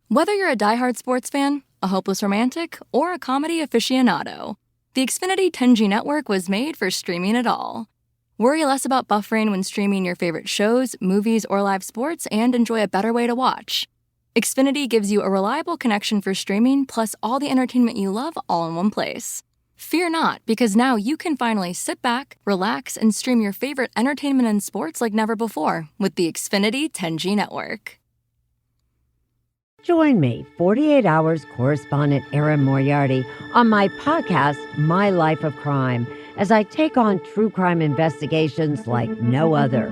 Whether you're a diehard sports fan, a hopeless romantic, or a comedy aficionado, the Xfinity 10G network was made for streaming it all. Worry less about buffering when streaming your favorite shows, movies, or live sports, and enjoy a better way to watch. Xfinity gives you a reliable connection for streaming, plus all the entertainment you love all in one place. Fear not, because now you can finally sit back, relax, and stream your favorite entertainment and sports like never before with the Xfinity 10G network. Join me, 48 Hours correspondent Erin Moriarty, on my podcast, My Life of Crime, as I take on true crime investigations like no other.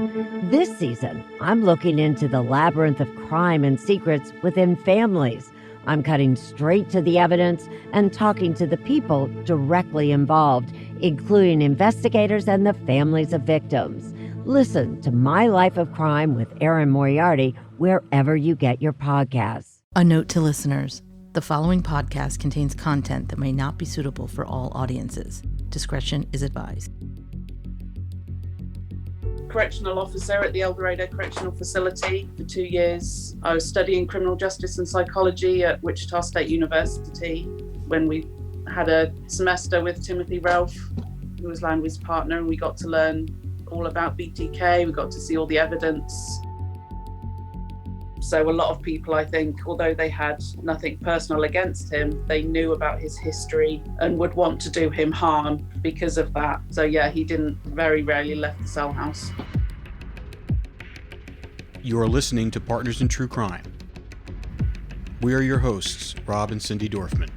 This season, I'm looking into the labyrinth of crime and secrets within families. I'm cutting straight to the evidence and talking to the people directly involved, including investigators and the families of victims. Listen to My Life of Crime with Erin Moriarty wherever you get your podcasts. A note to listeners. The following podcast contains content that may not be suitable for all audiences. Discretion is advised. Correctional officer at the Dorado Correctional Facility for 2 years. I was studying criminal justice and psychology at Wichita State University when we had a semester with Timothy Ralph, who was Landry's partner, and we got to learn all about BTK. We got to see all the evidence. So a lot of people, I think, although they had nothing personal against him, they knew about his history and would want to do him harm because of that. So yeah, he very rarely left the cell house. You are listening to Partners in True Crime. We are your hosts, Rob and Cindy Dorfman.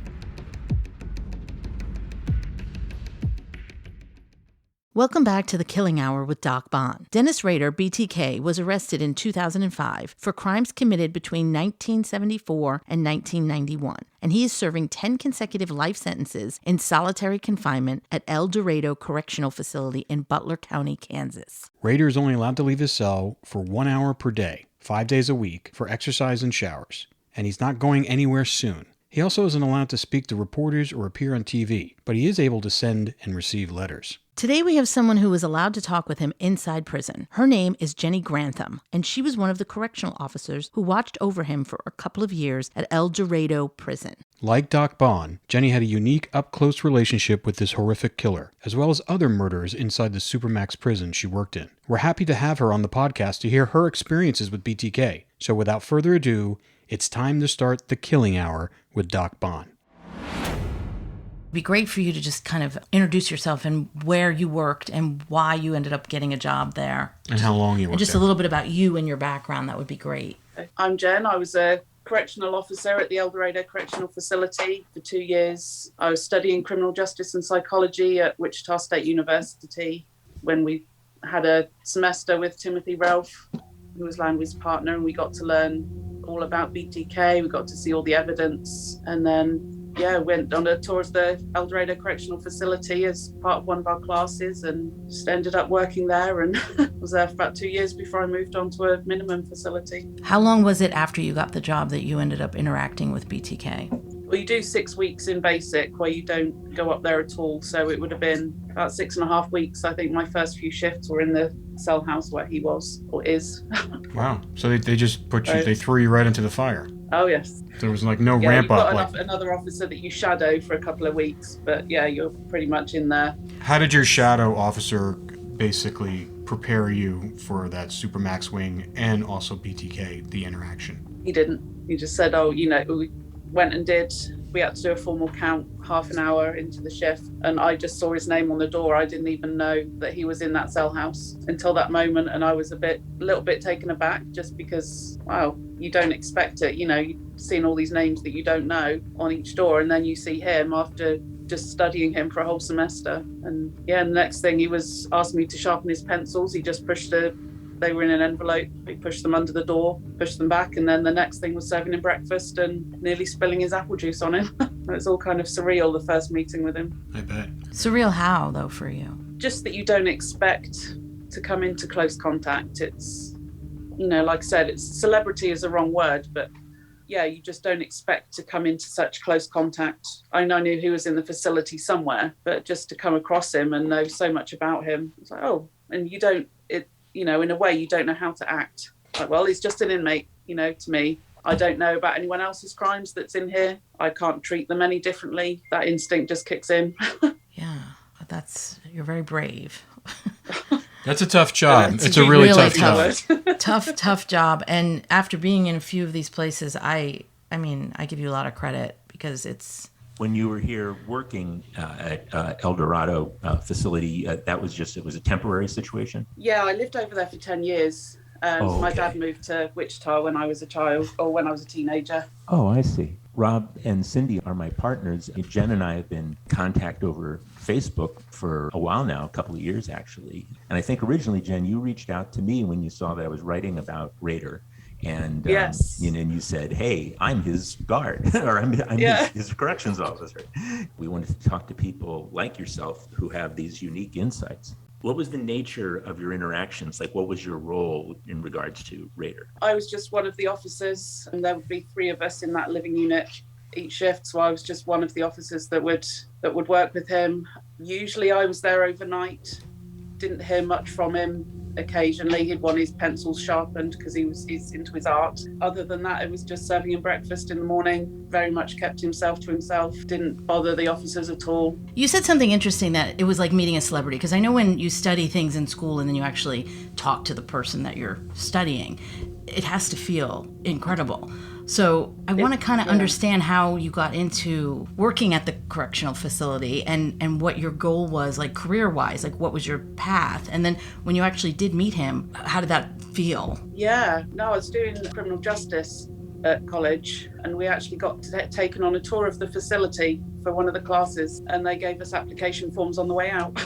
Welcome back to The Killing Hour with Doc Bonn. Dennis Rader, BTK, was arrested in 2005 for crimes committed between 1974 and 1991, and he is serving 10 consecutive life sentences in solitary confinement at El Dorado Correctional Facility in Butler County, Kansas. Rader is only allowed to leave his cell for 1 hour per day, 5 days a week, for exercise and showers, and he's not going anywhere soon. He also isn't allowed to speak to reporters or appear on TV, but he is able to send and receive letters. Today we have someone who was allowed to talk with him inside prison. Her name is Jenny Grantham, and she was one of the correctional officers who watched over him for a couple of years at El Dorado Prison. Like Doc Bonn, Jenny had a unique up-close relationship with this horrific killer, as well as other murderers inside the Supermax prison she worked in. We're happy to have her on the podcast to hear her experiences with BTK. So without further ado, it's time to start The Killing Hour with Doc Bonn. It'd be great for you to just kind of introduce yourself and where you worked and why you ended up getting a job there. And how long you worked and just there. A little bit about you and your background. That would be great. I'm Jen. I was a correctional officer at the El Dorado Correctional Facility for 2 years. I was studying criminal justice and psychology at Wichita State University when we had a semester with Timothy Ralph, who was Landry's partner, and we got to learn all about BTK. We got to see all the evidence, and then went on a tour of the El Dorado Correctional Facility as part of one of our classes, and just ended up working there, and was there for about 2 years before I moved on to a minimum facility. How long was it after you got the job that you ended up interacting with BTK? Well, you do 6 weeks in basic where you don't go up there at all. So it would have been about 6.5 weeks. I think my first few shifts were in the cell house where he was or is. Wow. So they just they threw you right into the fire. Oh, yes. There was no ramp up. You've got another officer that you shadow for a couple of weeks, but yeah, you're pretty much in there. How did your shadow officer basically prepare you for that Supermax wing and also BTK, the interaction? He didn't. He just said, we went and we had to do a formal count half an hour into the shift, and I just saw his name on the door. I didn't even know that he was in that cell house until that moment, and I was a little bit taken aback, just because, wow, you don't expect it. You've seen all these names that you don't know on each door, and then you see him after just studying him for a whole semester. And the next thing, he was asking me to sharpen his pencils. He just they were in an envelope. He pushed them under the door, pushed them back, and then the next thing was serving him breakfast and nearly spilling his apple juice on him. It was all kind of surreal, the first meeting with him. I bet. Surreal how, though, for you? Just that you don't expect to come into close contact. It's, like I said, celebrity is the wrong word, but yeah, you just don't expect to come into such close contact. I knew he was in the facility somewhere, but just to come across him and know so much about him, it's like, oh, and in a way, you don't know how to act. Like, well, he's just an inmate, to me. I don't know about anyone else's crimes that's in here. I can't treat them any differently. That instinct just kicks in. Yeah, you're very brave. That's a tough job. It's a really tough job. tough job. And after being in a few of these places, I give you a lot of credit because it's... When you were here working at El Dorado facility, it was a temporary situation? Yeah, I lived over there for 10 years. My dad moved to Wichita when I was a child, or when I was a teenager. Oh, I see. Rob and Cindy are my partners. Jen and I have been in contact over Facebook for a while now, a couple of years actually. And I think originally, Jen, you reached out to me when you saw that I was writing about Rader. And yes. And you said, "Hey, I'm his guard, or I'm his corrections officer." We wanted to talk to people like yourself who have these unique insights. What was the nature of your interactions? Like, what was your role in regards to Rader? I was just one of the officers, and there would be 3 of us in that living unit each shift. So I was just one of the officers that would work with him. Usually I was there overnight. Didn't hear much from him. Occasionally he'd want his pencils sharpened because he's into his art. Other than that, it was just serving him breakfast in the morning. Very much kept himself to himself. Didn't bother the officers at all. You said something interesting, that it was like meeting a celebrity, because I know when you study things in school and then you actually talk to the person that you're studying, it has to feel incredible. So I want to kind of understand how you got into working at the correctional facility and what your goal was, like career-wise, like what was your path? And then when you actually did meet him, how did that feel? Yeah, no, I was doing criminal justice at college, and we actually got taken on a tour of the facility for one of the classes, and they gave us application forms on the way out.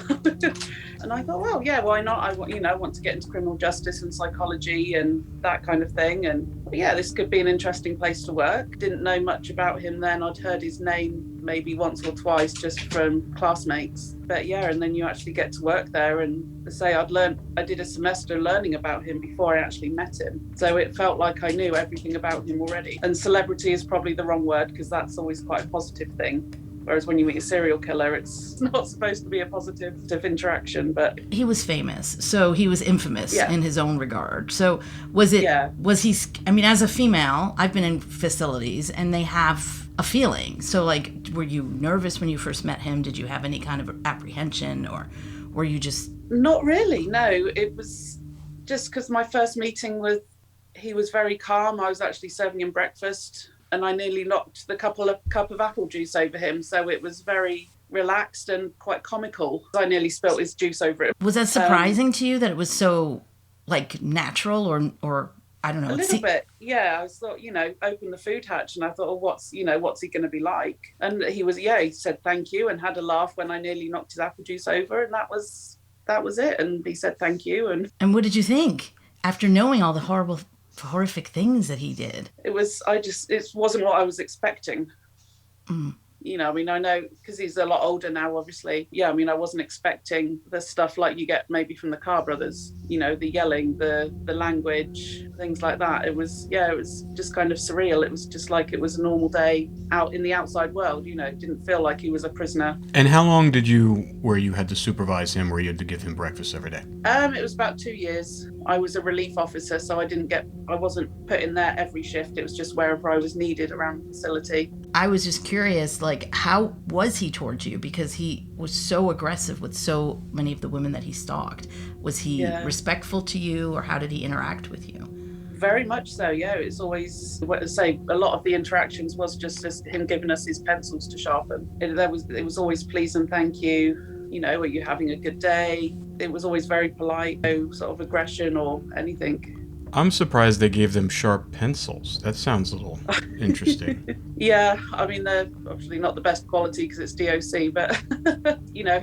And I thought, well, yeah, why not? I want to get into criminal justice and psychology and that kind of thing. And yeah, this could be an interesting place to work. Didn't know much about him then. I'd heard his name maybe once or twice just from classmates. But yeah, and then you actually get to work there. And to say I did a semester learning about him before I actually met him. So it felt like I knew everything about him already. And celebrity is probably the wrong word, because that's always quite a positive thing. Whereas when you meet a serial killer, it's not supposed to be a positive interaction. But he was famous, so he was infamous in his own regard. So was he, as a female, I've been in facilities and they have a feeling. So like, were you nervous when you first met him? Did you have any kind of apprehension, or were you just... Not really, no. It was just because my first meeting he was very calm. I was actually serving him breakfast, and I nearly knocked the cup of apple juice over him. So it was very relaxed and quite comical. I nearly spilt his juice over it. Was that surprising to you that it was so like natural, or I don't know? A little bit, yeah. I thought, open the food hatch, and I thought, oh, what's he going to be like? And he said thank you and had a laugh when I nearly knocked his apple juice over, and that was it. And he said thank you. And what did you think after knowing all the horrific things that he did? It wasn't what I was expecting. I know because he's a lot older now, obviously. Yeah, I wasn't expecting the stuff like you get maybe from the Carr brothers, the yelling, the language, things like that. It was just kind of surreal. It was just like it was a normal day out in the outside world, it didn't feel like he was a prisoner. And how long where you had to supervise him, where you had to give him breakfast every day? It was about 2 years. I was a relief officer, so I wasn't put in there every shift. It was just wherever I was needed around the facility. I was just curious, like, how was he towards you? Because he was so aggressive with so many of the women that he stalked. Was he respectful to you, or how did he interact with you? Very much so, yeah. It's always, a lot of the interactions was just him giving us his pencils to sharpen. It was always please and thank you. Are you having a good day? It was always very polite, no sort of aggression or anything. I'm surprised they gave them sharp pencils. That sounds a little interesting. Yeah, they're obviously not the best quality because it's DOC, but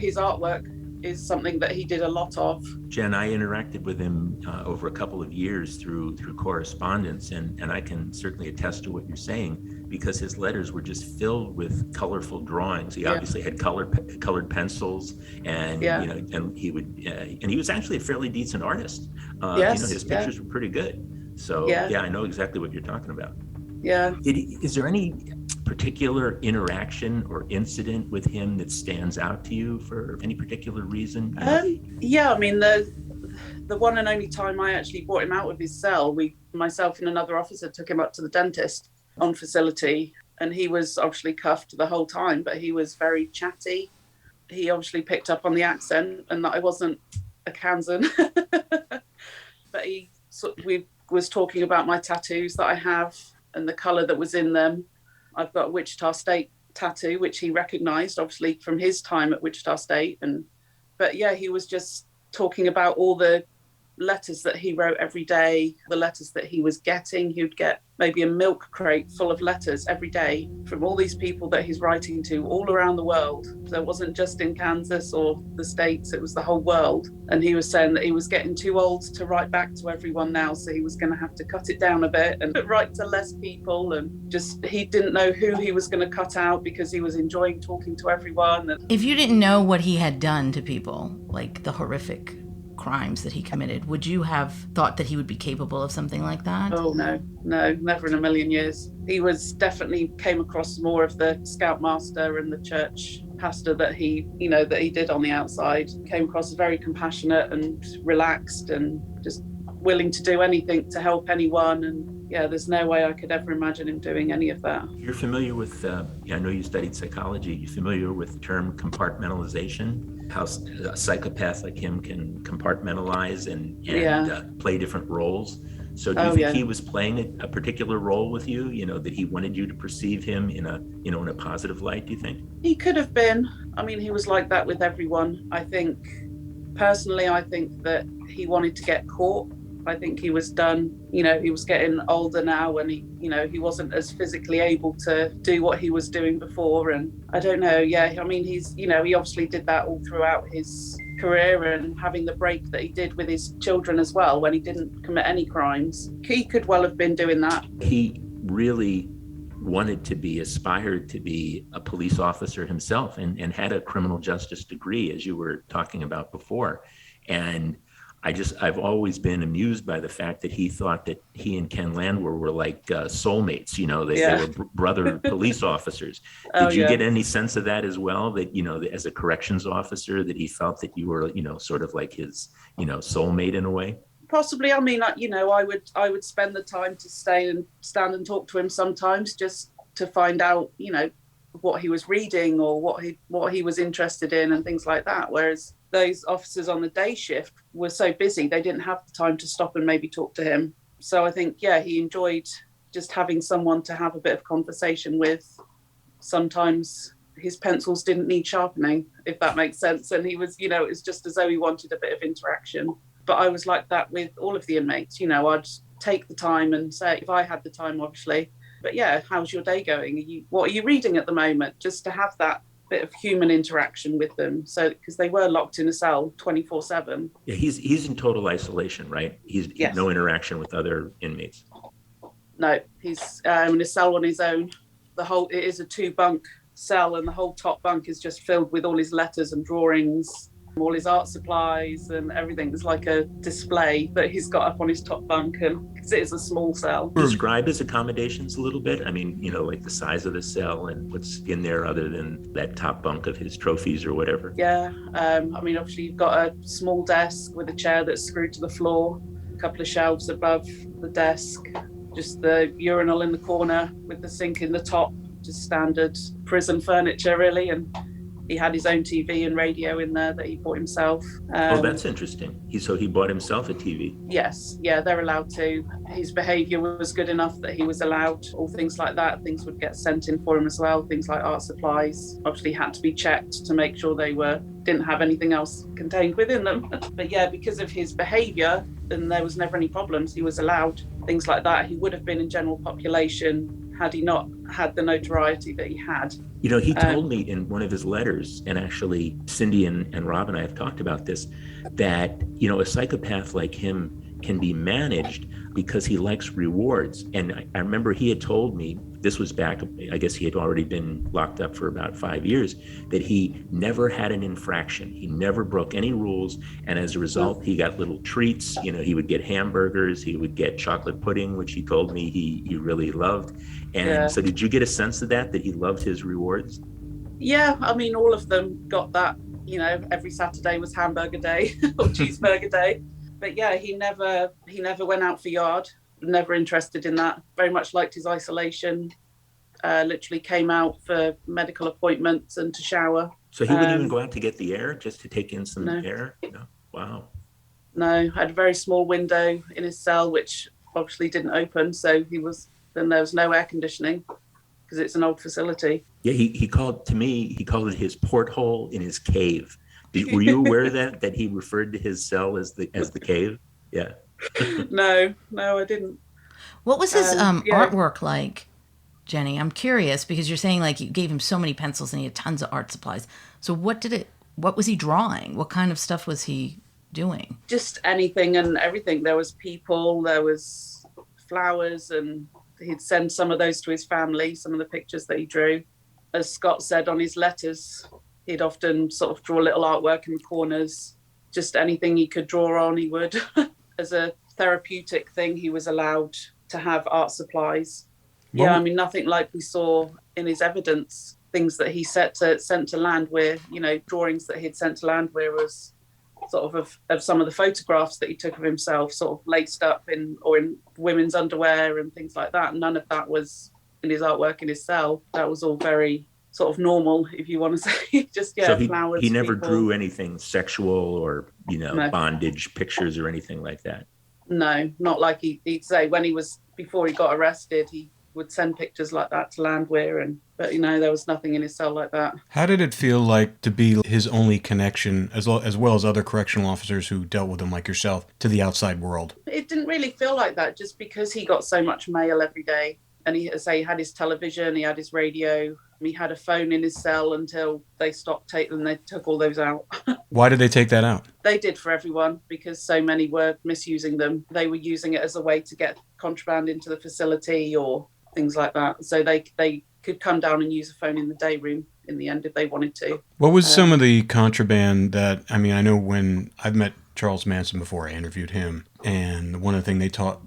his artwork is something that he did a lot of. Jen, I interacted with him over a couple of years through correspondence, and I can certainly attest to what you're saying, because his letters were just filled with colorful drawings. He obviously had colored pencils, and and he was actually a fairly decent artist. His pictures were pretty good. So I know exactly what you're talking about. Yeah. Is there any particular interaction or incident with him that stands out to you for any particular reason? the one and only time I actually brought him out of his cell, myself and another officer took him up to the dentist on facility, and he was obviously cuffed the whole time, but he was very chatty. He obviously picked up on the accent and that I wasn't a Kansan. But we was talking about my tattoos that I have and the colour that was in them. I've got a Wichita State tattoo, which he recognised, obviously, from his time at Wichita State. But yeah, he was just talking about all the letters that he wrote every day, the letters that he was getting. He would get maybe a milk crate full of letters every day from all these people that he's writing to all around the world. So it wasn't just in Kansas or the States, it was the whole world. And he was saying that he was getting too old to write back to everyone now, so he was going to have to cut it down a bit and write to less people. And just, he didn't know who he was going to cut out because he was enjoying talking to everyone. And if you didn't know what he had done to people, like the horrific crimes that he committed, would you have thought that he would be capable of something like that? Oh, no, never in a million years. He was definitely came across more of the scoutmaster and the church pastor that he did on the outside. Came across as very compassionate and relaxed and just willing to do anything to help anyone. And yeah, there's no way I could ever imagine him doing any of that. You're familiar with, I know you studied psychology, you're familiar with the term compartmentalization? How a psychopath like him can compartmentalize and play different roles. So do you think he was playing a particular role with you, that he wanted you to perceive him in a positive light, do you think? He could have been. I mean, he was like that with everyone. I think that he wanted to get caught. I think he was done, he was getting older now and he wasn't as physically able to do what he was doing before. And I don't know. Yeah. I mean, he obviously did that all throughout his career, and having the break that he did with his children as well, when he didn't commit any crimes. He could well have been doing that. He really aspired to be a police officer himself and had a criminal justice degree, as you were talking about before. And I've always been amused by the fact that he thought that he and Ken Landwehr were like soulmates, they were brother police officers. Did you get any sense of that as well? That, as a corrections officer, that he felt that you were, sort of like his, soulmate in a way? Possibly. I mean, I would spend the time to stand and talk to him sometimes just to find out, what he was reading or what he was interested in and things like that. Whereas those officers on the day shift were so busy, they didn't have the time to stop and maybe talk to him. So I think, he enjoyed just having someone to have a bit of conversation with. Sometimes his pencils didn't need sharpening, if that makes sense. And he was, it was just as though he wanted a bit of interaction. But I was like that with all of the inmates. I'd take the time and say, if I had the time, obviously, but how's your day going? What are you reading at the moment? Just to have that bit of human interaction with them. So, because they were locked in a cell 24/7. Yeah, he's in total isolation, right? He's no interaction with other inmates. No, he's in a cell on his own. It is a 2-bunk cell, and the whole top bunk is just filled with all his letters and drawings, all his art supplies and everything. There's like a display that he's got up on his top bunk, and because it is a small cell. Describe his accommodations a little bit. I mean, like the size of the cell and what's in there other than that top bunk of his trophies or whatever. Yeah, I mean, obviously you've got a small desk with a chair that's screwed to the floor, a couple of shelves above the desk, just the urinal in the corner with the sink in the top, just standard prison furniture really. And he had his own TV and radio in there that he bought himself. That's interesting. So he bought himself a TV? Yes, they're allowed to. His behaviour was good enough that he was allowed all things like that. Things would get sent in for him as well, things like art supplies. Obviously had to be checked to make sure they didn't have anything else contained within them. But because of his behaviour, and there was never any problems, he was allowed things like that. He would have been in general population had he not had the notoriety that he had. He told me in one of his letters, and actually Cindy and Rob and I have talked about this, that, a psychopath like him can be managed because he likes rewards. And I remember he had told me, this was back, I guess he had already been locked up for about 5 years, that he never had an infraction. He never broke any rules. And as a result, he got little treats. He would get hamburgers, he would get chocolate pudding, which he told me he really loved. And so did you get a sense of that he loved his rewards? Yeah, I mean, all of them got that. Every Saturday was hamburger day or cheeseburger day. But yeah, he never went out for yard. Never interested in that. Very much liked his isolation. Literally came out for medical appointments and to shower. So he wouldn't even go out to get the air, just to take in some No. air? No. Wow. No, had a very small window in his cell, which obviously didn't open. So then there was no air conditioning because it's an old facility. Yeah, he called it his porthole in his cave. Were you aware of that he referred to his cell as the cave? Yeah. No, I didn't. What was his artwork like, Jenny? I'm curious because you're saying like you gave him so many pencils and he had tons of art supplies. So what was he drawing? What kind of stuff was he doing? Just anything and everything. There was people, there was flowers, and he'd send some of those to his family, some of the pictures that he drew. As Scott said on his letters, he'd often sort of draw little artwork in the corners. Just anything he could draw on, he would. As a therapeutic thing, he was allowed to have art supplies. Well, yeah, I mean, nothing like we saw in his evidence. Things that he sent to Landwehr, drawings that he'd sent to Landwehr was sort of some of the photographs that he took of himself, sort of laced up in women's underwear and things like that. None of that was in his artwork in his cell. That was all very sort of normal, if you want to say. Just So flowers. he never people. drew anything sexual or No. bondage pictures or anything like that. No, not like he'd say before he got arrested, he would send pictures like that to Landwehr, but there was nothing in his cell like that. How did it feel like to be his only connection, as well as other correctional officers who dealt with him like yourself, to the outside world? It didn't really feel like that, just because he got so much mail every day. And he had his television, he had his radio, he had a phone in his cell until they stopped taking, they took all those out. Why did they take that out? They did for everyone because so many were misusing them. They were using it as a way to get contraband into the facility or things like that. So they could come down and use a phone in the day room in the end if they wanted to. What was some of the contraband that, I know when I've met Charles Manson before, I interviewed him, and one of the things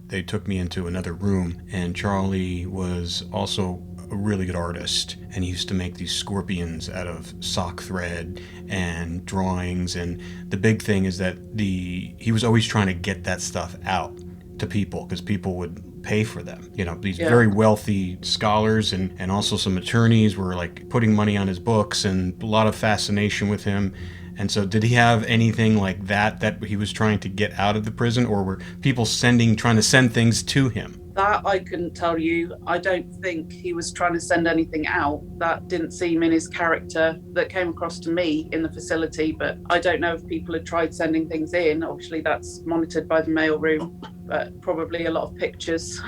they took me into another room, and Charlie was also a really good artist, and he used to make these scorpions out of sock thread and drawings, and the big thing is that he was always trying to get that stuff out to people because people would pay for them. These very wealthy scholars and also some attorneys were like putting money on his books, and a lot of fascination with him. And so did he have anything like that he was trying to get out of the prison, or were people trying to send things to him? That I couldn't tell you. I don't think he was trying to send anything out. That didn't seem in his character that came across to me in the facility, but I don't know if people had tried sending things in. Obviously that's monitored by the mail room, but probably a lot of pictures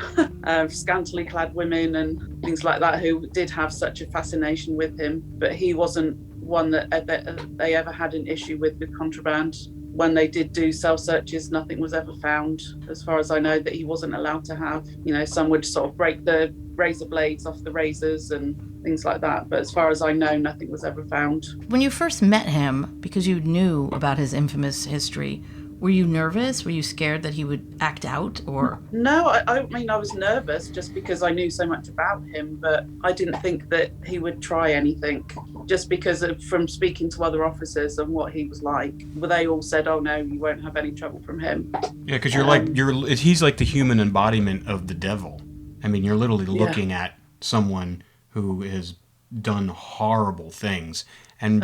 of scantily clad women and things like that who did have such a fascination with him. But he wasn't one that they ever had an issue with contraband. When they did do cell searches, nothing was ever found, as far as I know, that he wasn't allowed to have. Some would sort of break the razor blades off the razors and things like that. But as far as I know, nothing was ever found. When you first met him, because you knew about his infamous history, were you nervous? Were you scared that he would act out, or? No, I mean, I was nervous just because I knew so much about him, but I didn't think that he would try anything, just because from speaking to other officers and what he was like. Well, they all said, oh no, you won't have any trouble from him. Yeah, because he's like the human embodiment of the devil. You're literally looking at someone who has done horrible things and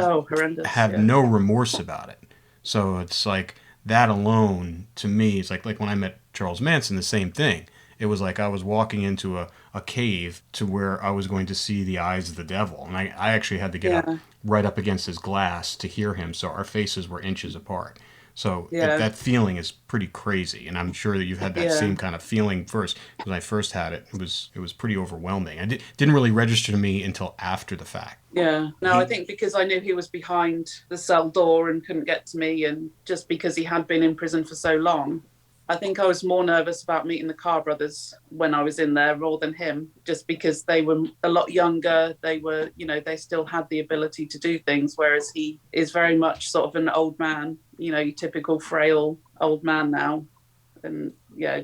have no remorse about it. So it's like, that alone, to me, is like when I met Charles Manson, the same thing. It was like I was walking into a cave to where I was going to see the eyes of the devil. And I actually had to get up right up against his glass to hear him, so our faces were inches apart. So that feeling is pretty crazy, and I'm sure that you've had that same kind of feeling first. When I first had it, it was pretty overwhelming. It didn't really register to me until after the fact. Yeah, no, I think because I knew he was behind the cell door and couldn't get to me, and just because he had been in prison for so long, I think I was more nervous about meeting the Carr brothers when I was in there more than him, just because they were a lot younger. They were, they still had the ability to do things, whereas he is very much sort of an old man, your typical frail old man now. And I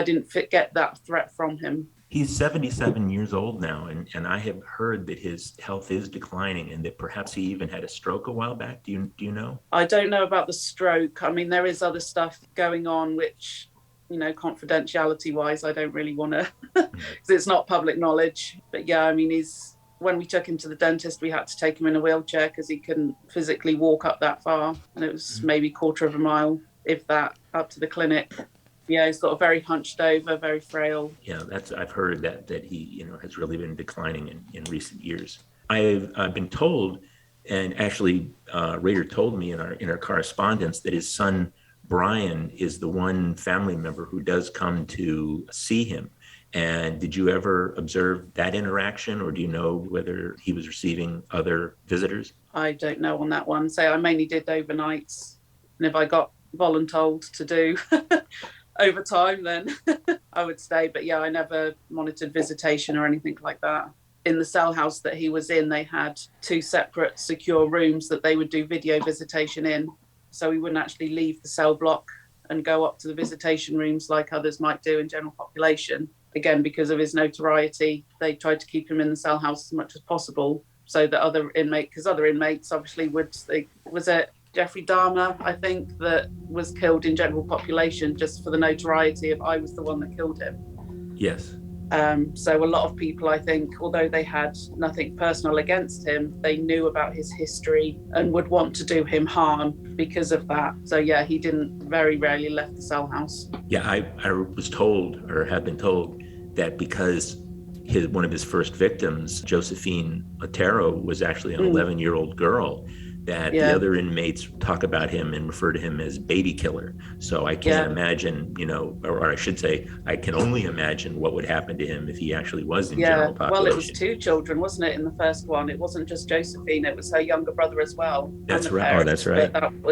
didn't get that threat from him. He's 77 years old now, and I have heard that his health is declining and that perhaps he even had a stroke a while back. Do you know? I don't know about the stroke. I mean, there is other stuff going on, which, confidentiality wise, I don't really want to, because it's not public knowledge. But yeah, I mean, when we took him to the dentist, we had to take him in a wheelchair because he couldn't physically walk up that far. And it was maybe a quarter of a mile, if that, up to the clinic. Yeah, he's got a very hunched over, very frail. Yeah, I've heard that he, has really been declining in recent years. I've been told, and actually Rader told me in our correspondence, that his son Brian is the one family member who does come to see him. And did you ever observe that interaction, or do you know whether he was receiving other visitors? I don't know on that one. So I mainly did overnights, and if I got voluntold to do overtime, then I would stay. But yeah, I never monitored visitation or anything like that. In the cell house that he was in, they had 2 separate secure rooms that they would do video visitation in. So he wouldn't actually leave the cell block and go up to the visitation rooms like others might do in general population. Again, because of his notoriety, they tried to keep him in the cell house as much as possible so that other inmates obviously was it Jeffrey Dahmer, I think, that was killed in general population just for the notoriety of I was the one that killed him. Yes. So a lot of people, I think, although they had nothing personal against him, they knew about his history and would want to do him harm because of that. So yeah, he very rarely left the cell house. Yeah, I was told, or have been told, that because one of his first victims, Josephine Otero, was actually an 11-year-old girl, that the other inmates talk about him and refer to him as baby killer. So I can't imagine, or I should say, I can only imagine what would happen to him if he actually was in general population. Well, it was 2 children, wasn't it, in the first one? It wasn't just Josephine, it was her younger brother as well. That's right. Oh, that's right. But that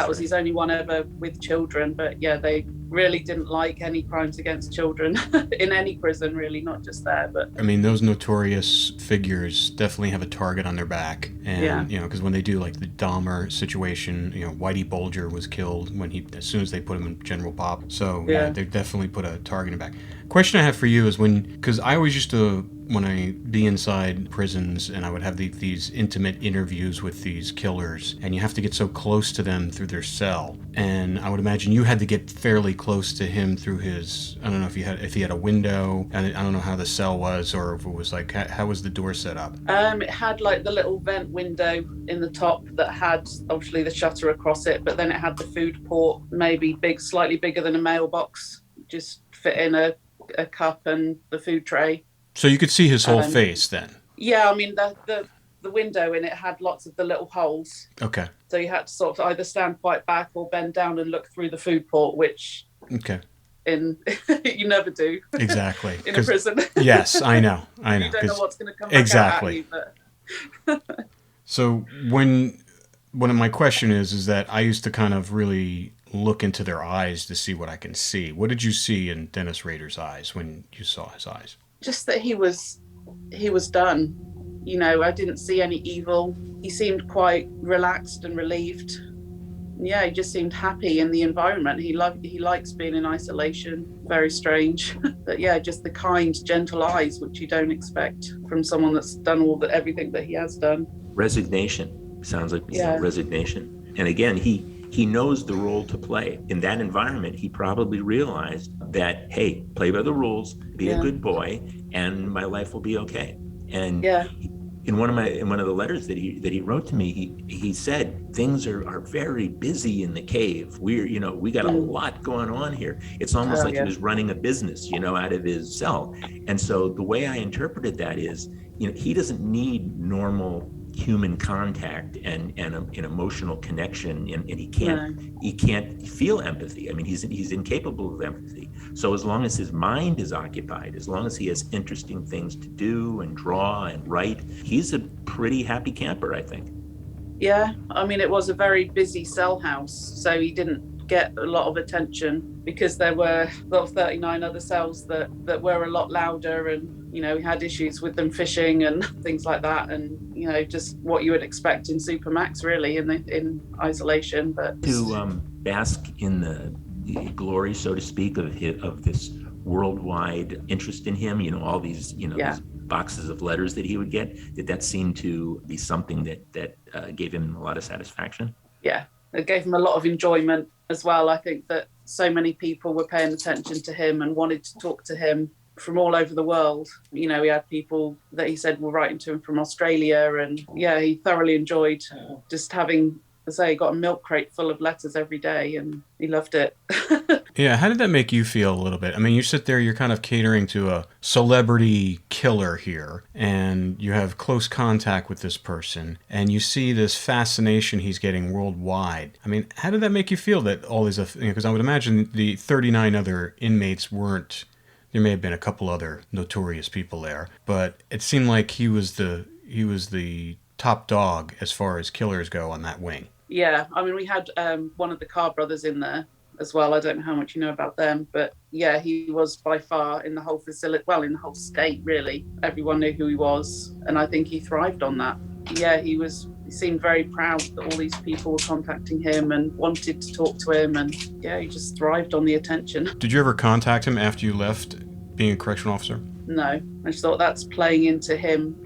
was his only one ever with children. But yeah, they really didn't like any crimes against children in any prison, really, not just there. But I mean, those notorious figures definitely have a target on their back. And, because when they do like the Dahmer situation, Whitey Bulger was killed as soon as they put him in general pop. So yeah, they definitely put a target in the back. Question I have for you is because I always used to, when I be inside prisons and I would have these intimate interviews with these killers, and you have to get so close to them through their cell. And I would imagine you had to get fairly close to him through his, I don't know if he had a window, and I don't know how the cell was, or if it was like, how was the door set up? It had like the little vent window in the top that had obviously the shutter across it, but then it had the food port, maybe slightly bigger than a mailbox, just fit in a cup and the food tray. So you could see his whole face then? Yeah, I mean, the window in it had lots of the little holes. Okay. So you had to sort of either stand quite back or bend down and look through the food port, which you never do. Exactly. In a prison. Yes, I know. You don't know what's going to come back out at you. But So my question is that I used to kind of really look into their eyes to see what I can see. What did you see in Dennis Rader's eyes when you saw his eyes? Just that he was done. I didn't see any evil. He seemed quite relaxed and relieved. Yeah, he just seemed happy in the environment. He likes being in isolation. Very strange. But yeah, just the kind, gentle eyes, which you don't expect from someone that's done everything that he has done. Resignation. Sounds like resignation. And again, he knows the role to play. In that environment, he probably realized that, hey, play by the rules, be a good boy, and my life will be okay. And in one of the letters that he wrote to me, he said things are very busy in the cave. We got a lot going on here. It's almost like he was running a business, out of his cell. And so the way I interpreted that is, he doesn't need normal human contact and an emotional connection, and he can't feel empathy. I mean, he's incapable of empathy. So as long as his mind is occupied, as long as he has interesting things to do and draw and write, he's a pretty happy camper, I think. Yeah, I mean, it was a very busy cell house, so he didn't get a lot of attention because there were 39 other cells that were a lot louder, and he had issues with them fishing and things like that, and just what you would expect in Supermax, really, in isolation. But to bask in the glory, so to speak, of this worldwide interest in him, all these, Yeah. these boxes of letters that he would get. Did that seem to be something that gave him a lot of satisfaction? Yeah, it gave him a lot of enjoyment as well. I think that so many people were paying attention to him and wanted to talk to him from all over the world. He had people that he said were writing to him from Australia, and he thoroughly enjoyed just having, as I say, got a milk crate full of letters every day, and he loved it. Yeah, how did that make you feel a little bit? I mean, you sit there, you're kind of catering to a celebrity killer here, and you have close contact with this person, and you see this fascination he's getting worldwide. I mean, how did that make you feel that all these, because I would imagine the 39 other inmates weren't, there may have been a couple other notorious people there, but it seemed like he was the top dog as far as killers go on that wing. Yeah, I mean, we had one of the Carr brothers in there as well. I don't know how much you know about them, but yeah, he was by far in the whole facility, well, in the whole state, really. Everyone knew who he was, and I think he thrived on that. Yeah, he seemed very proud that all these people were contacting him and wanted to talk to him, and yeah, he just thrived on the attention. Did you ever contact him after you left being a correctional officer? No, I just thought that's playing into him,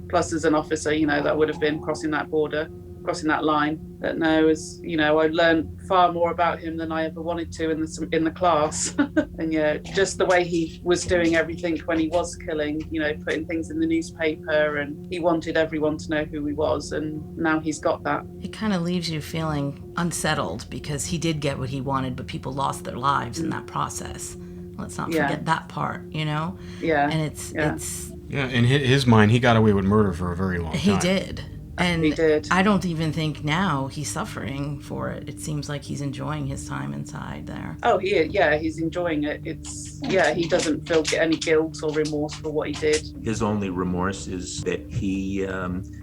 plus as an officer, that would have been crossing that border, crossing that line. But no, I learned far more about him than I ever wanted to in the class. And yeah, just the way he was doing everything when he was killing, putting things in the newspaper, and he wanted everyone to know who he was, and now he's got that. It kind of leaves you feeling unsettled because he did get what he wanted, but people lost their lives in that process. Let's not forget that part, Yeah. And it's Yeah, in his mind, he got away with murder for a very long time. He did. And he did. I don't even think now he's suffering for it. It seems like he's enjoying his time inside there. Oh, he's enjoying it. He doesn't feel any guilt or remorse for what he did. His only remorse is that he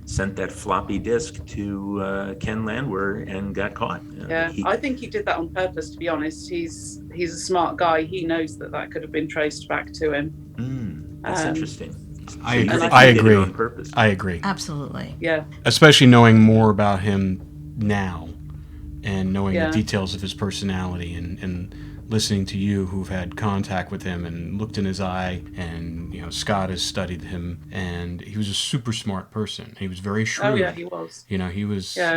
sent that floppy disk to Ken Landwehr and got caught. I think he did that on purpose, to be honest. He's a smart guy. He knows that could have been traced back to him. That's interesting. I agree. On purpose. I agree. Absolutely. Yeah. Especially knowing more about him now and knowing the details of his personality and listening to you who've had contact with him and looked in his eye, and Scott has studied him, and he was a super smart person. He was very shrewd. Oh yeah, he was.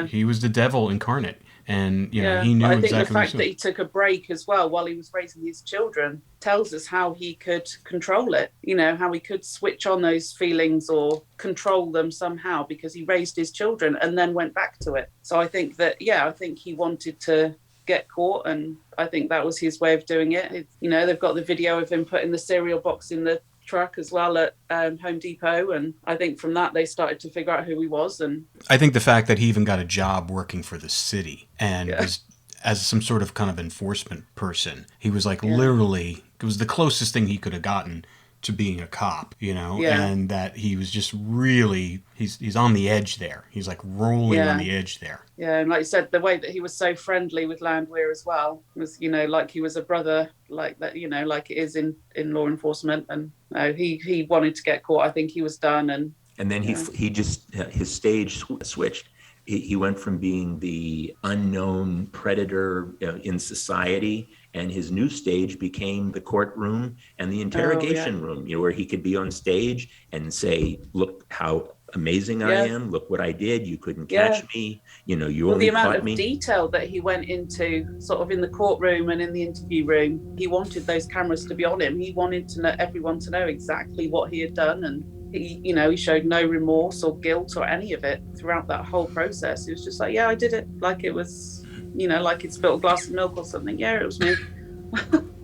He was the devil incarnate. And he knew I think exactly the fact that he took a break as well while he was raising his children tells us how he could control it, how he could switch on those feelings or control them somehow, because he raised his children and then went back to it. So I think that, I think he wanted to get caught, and I think that was his way of doing it. They've got the video of him putting the cereal box in the truck as well at Home Depot, and I think from that they started to figure out who he was. And I think the fact that he even got a job working for the city and was as some sort of kind of enforcement person, he was like literally, it was the closest thing he could have gotten to being a cop, and that he was just really, he's on the edge there. He's like rolling on the edge there. Yeah, and like you said, the way that he was so friendly with Landwehr as well was, like he was a brother, like that, like it is in law enforcement. And he wanted to get caught. I think he was done. And then he just, his stage switched. He went from being the unknown predator in society, and his new stage became the courtroom and the interrogation room, where he could be on stage and say, look how amazing I am. Look what I did. You couldn't catch me. You only caught me. The amount of detail that he went into sort of in the courtroom and in the interview room, he wanted those cameras to be on him. He wanted everyone to know exactly what he had done. And he showed no remorse or guilt or any of it throughout that whole process. He was just like, I did it. Like it was, like he'd spilled a glass of milk or something. Yeah, it was me.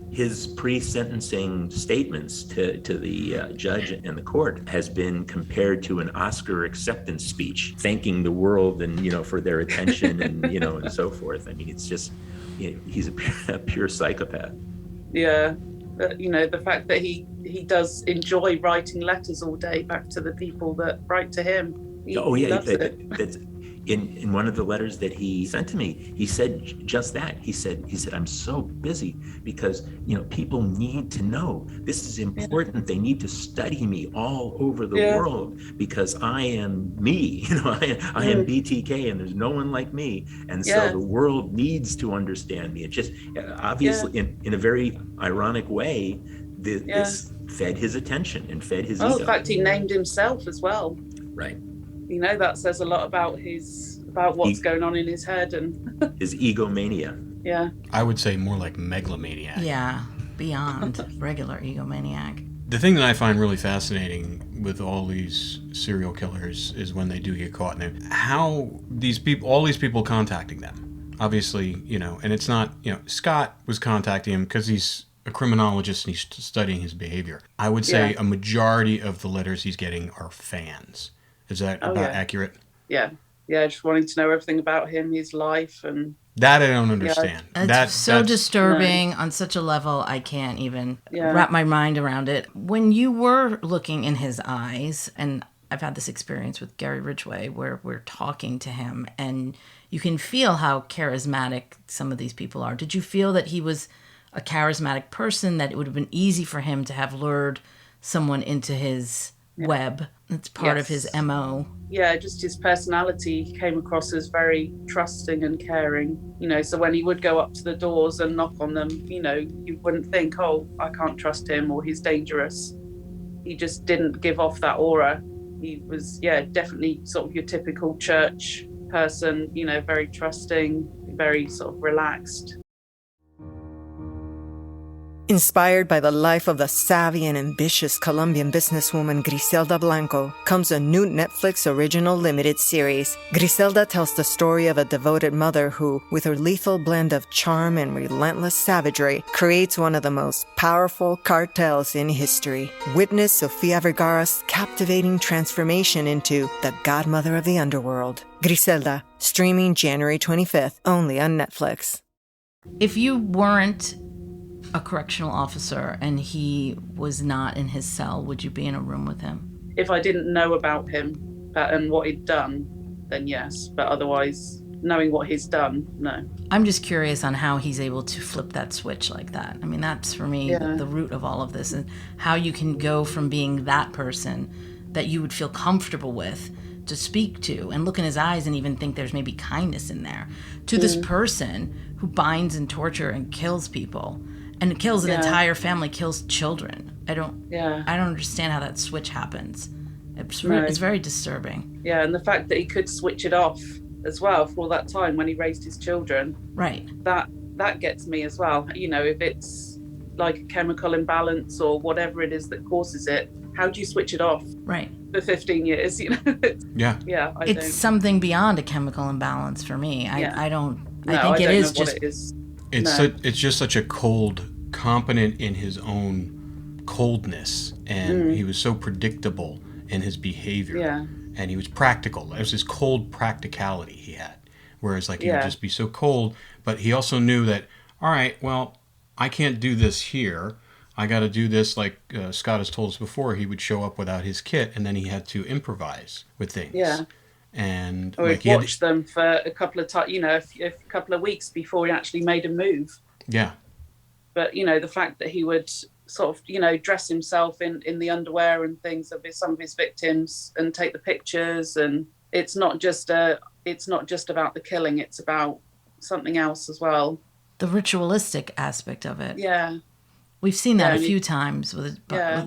His pre-sentencing statements to the judge and the court has been compared to an Oscar acceptance speech, thanking the world and, for their attention and, and so forth. I mean, it's just, he's a pure psychopath. Yeah. The fact that he does enjoy writing letters all day back to the people that write to him. He loves it. in one of the letters that he sent to me, he said just that. He said, I'm so busy because, people need to know. This is important. They need to study me all over the world because I am me. I am BTK and there's no one like me. And so the world needs to understand me. It just obviously in a very ironic way, this fed his attention and fed his ego. In fact, he named himself as well. Right. That says a lot about what's going on in his head and his egomania. Yeah. I would say more like megalomaniac. Yeah, beyond regular egomaniac. The thing that I find really fascinating with all these serial killers is when they do get caught, and how all these people contacting them. Obviously, and it's not, Scott was contacting him because he's a criminologist and he's studying his behavior. I would say a majority of the letters he's getting are fans. Is that about accurate? Yeah. Just wanting to know everything about him, his life, and that I don't understand. That's so disturbing on such a level I can't even wrap my mind around it. When you were looking in his eyes, and I've had this experience with Gary Ridgway where we're talking to him and you can feel how charismatic some of these people are. Did you feel that he was a charismatic person, that it would have been easy for him to have lured someone into his web? That's part of his MO. Yeah, just his personality came across as very trusting and caring. So when he would go up to the doors and knock on them, you wouldn't think, oh, I can't trust him or he's dangerous. He just didn't give off that aura. He was, definitely sort of your typical church person, very trusting, very sort of relaxed. Inspired by the life of the savvy and ambitious Colombian businesswoman Griselda Blanco comes a new Netflix original limited series. Griselda tells the story of a devoted mother who, with her lethal blend of charm and relentless savagery, creates one of the most powerful cartels in history. Witness Sofia Vergara's captivating transformation into the godmother of the underworld. Griselda, streaming January 25th, only on Netflix. If you weren't a correctional officer and he was not in his cell, would you be in a room with him? If I didn't know about him and what he'd done, then yes. But otherwise, knowing what he's done, no. I'm just curious on how he's able to flip that switch like that. I mean, that's for me the root of all of this, and how you can go from being that person that you would feel comfortable with to speak to and look in his eyes and even think there's maybe kindness in there, to this person who binds and torture and kills people. And kills an entire family, kills children. I don't understand how that switch happens. It's very disturbing. Yeah, and the fact that he could switch it off as well for all that time when he raised his children. Right. That gets me as well. If it's like a chemical imbalance or whatever it is that causes it, how do you switch it off? Right. For 15 years, Yeah. Yeah. It's something beyond a chemical imbalance for me. I think it is just. It's just such a cold, competent in his own coldness, and he was so predictable in his behavior, and he was practical. It was this cold practicality he had, whereas he would just be so cold. But he also knew that, all right, well, I can't do this here. I got to do this. Like Scott has told us before, he would show up without his kit, and then he had to improvise with things. Yeah. And or he'd watch them for a couple of times, a couple of weeks before he actually made a move. Yeah. But the fact that he would sort of dress himself in the underwear and things of some of his victims and take the pictures, and it's not just about the killing, it's about something else as well. The ritualistic aspect of it. Yeah. We've seen that a few times with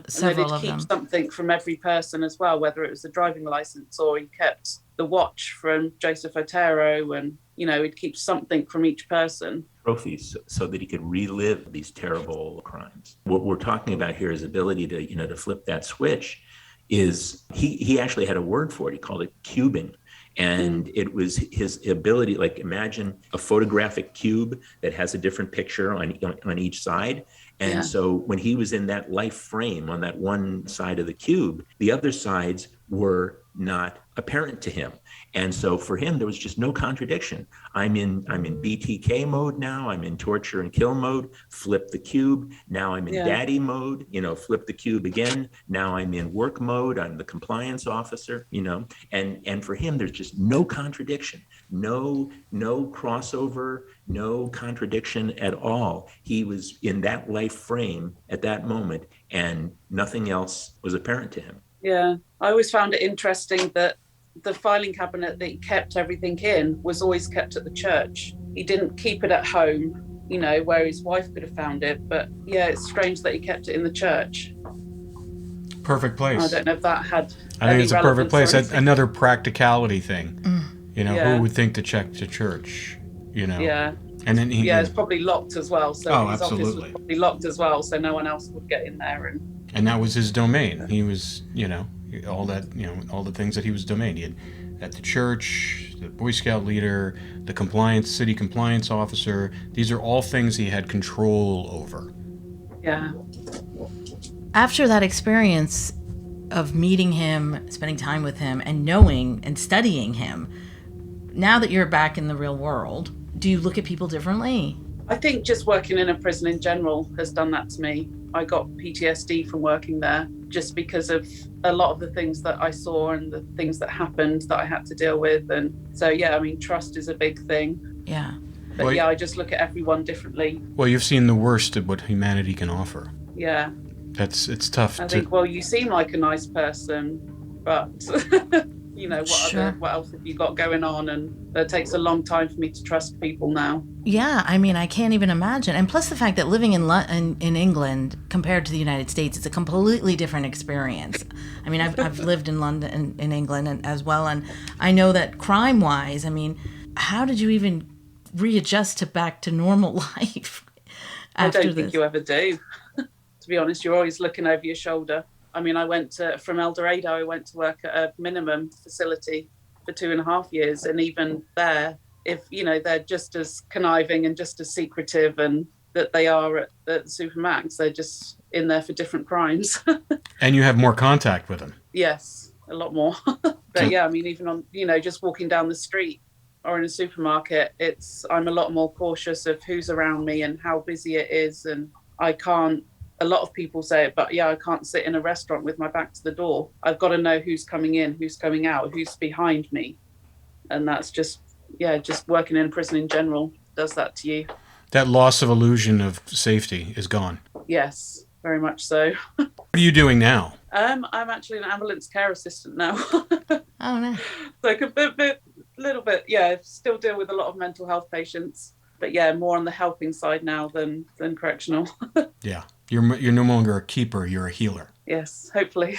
several of them. He'd keep something from every person as well, whether it was a driving license or he kept the watch from Joseph Otero, and he'd keep something from each person. Trophies, so that he could relive these terrible crimes. What we're talking about here is ability to flip that switch. Is he actually had a word for it? He called it cubing. And it was his ability, imagine a photographic cube that has a different picture on each side. And so when he was in that life frame on that one side of the cube, the other sides were not apparent to him. And so for him, there was just no contradiction. I'm in BTK mode now. I'm in torture and kill mode. Flip the cube. Now I'm in daddy mode. Flip the cube again. Now I'm in work mode. I'm the compliance officer. And for him, there's just no contradiction, no crossover, no contradiction at all. He was in that life frame at that moment, and nothing else was apparent to him. Yeah, I always found it interesting that the filing cabinet that he kept everything in was always kept at the church. He didn't keep it at home, where his wife could have found it. But yeah, it's strange that he kept it in the church. Perfect place. I don't know if that had. I think it's a perfect place. Another practicality thing. Who would think to check to church? Yeah. And then it's probably locked as well. So his absolutely. office was probably locked as well, so no one else would get in there. And that was his domain. He was, all that, all the things that he was domain. He had at the church, the Boy Scout leader, the city compliance officer. These are all things he had control over. Yeah. After that experience of meeting him, spending time with him, and knowing and studying him, now that you're back in the real world, do you look at people differently? I think just working in a prison in general has done that to me. I got PTSD from working there just because of a lot of the things that I saw and the things that happened that I had to deal with. And so, trust is a big thing. Yeah. But I just look at everyone differently. Well, you've seen the worst of what humanity can offer. Yeah. It's tough. I think, well, you seem like a nice person, but what else have you got going on? And it takes a long time for me to trust people now. Yeah, I can't even imagine. And plus the fact that living in England compared to the United States, it's a completely different experience. I've lived in London, in England as well, and I know that crime-wise, how did you even readjust back to normal life after I don't think you ever do. To be honest, you're always looking over your shoulder. I went from El Dorado, I went to work at a minimum facility for 2.5 years. And even there, if, they're just as conniving and just as secretive and that they are at the Supermax, they're just in there for different crimes. And you have more contact with them. Yes, a lot more. But even on, just walking down the street or in a supermarket, I'm a lot more cautious of who's around me and how busy it is. And a lot of people say it, but I can't sit in a restaurant with my back to the door. I've got to know who's coming in, who's coming out, who's behind me. And that's just working in prison in general does that to you. That loss of illusion of safety is gone. Yes, very much so. What are you doing now? I'm actually an ambulance care assistant now. Oh, no. So a little bit, still deal with a lot of mental health patients, but more on the helping side now than correctional. Yeah. You're no longer a keeper, you're a healer. Yes, hopefully.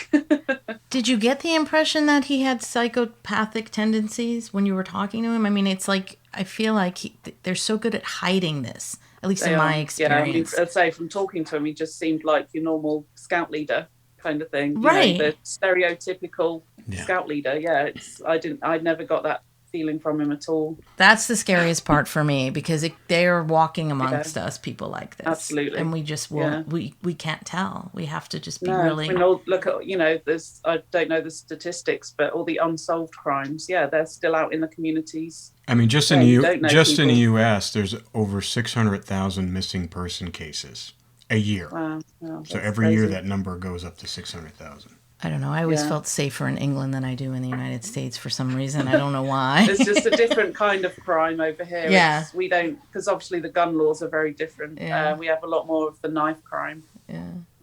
Did you get the impression that he had psychopathic tendencies when you were talking to him? It's like, I feel like they're so good at hiding this, at least in my experience. I'd say from talking to him, he just seemed like your normal scout leader kind of thing. Right. The stereotypical scout leader. Yeah, I never got that feeling from him at all. That's the scariest part for me, because they're walking amongst us, people like this. Absolutely. And we just we can't tell. We have to just be really... look at, there's, I don't know the statistics, but all the unsolved crimes, they're still out in the communities. Just in the U.S., there's over 600,000 missing person cases a year. Wow. So every year that number goes up to 600,000. I don't know. I always felt safer in England than I do in the United States for some reason. I don't know why. It's just a different kind of crime over here. Yeah. We don't, because obviously the gun laws are very different. Yeah. We have a lot more of the knife crime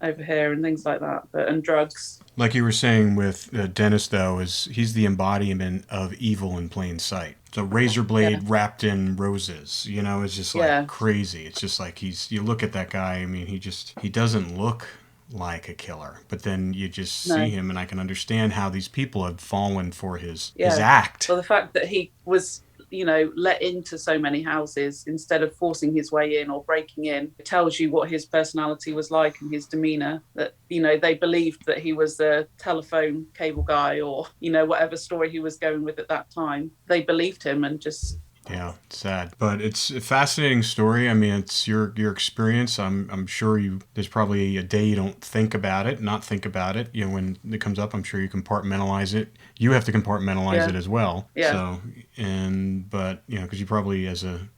over here and things like that, and drugs. Like you were saying with Dennis, though, he's the embodiment of evil in plain sight. So razor blade wrapped in roses, it's just like crazy. It's just like you look at that guy, he doesn't look like a killer, but then you just see him, and I can understand how these people have fallen for his act. Well, the fact that he was let into so many houses instead of forcing his way in or breaking in, it tells you what his personality was like and his demeanor, that they believed that he was a telephone cable guy or whatever story he was going with at that time. They believed him and just Yeah, it's sad, but it's a fascinating story. I mean, it's your experience. I'm sure there's probably a day you don't think about it, not think about it. You know, when it comes up, I'm sure you compartmentalize it. You have to compartmentalize it as well. Yeah. So, but you know, because you probably,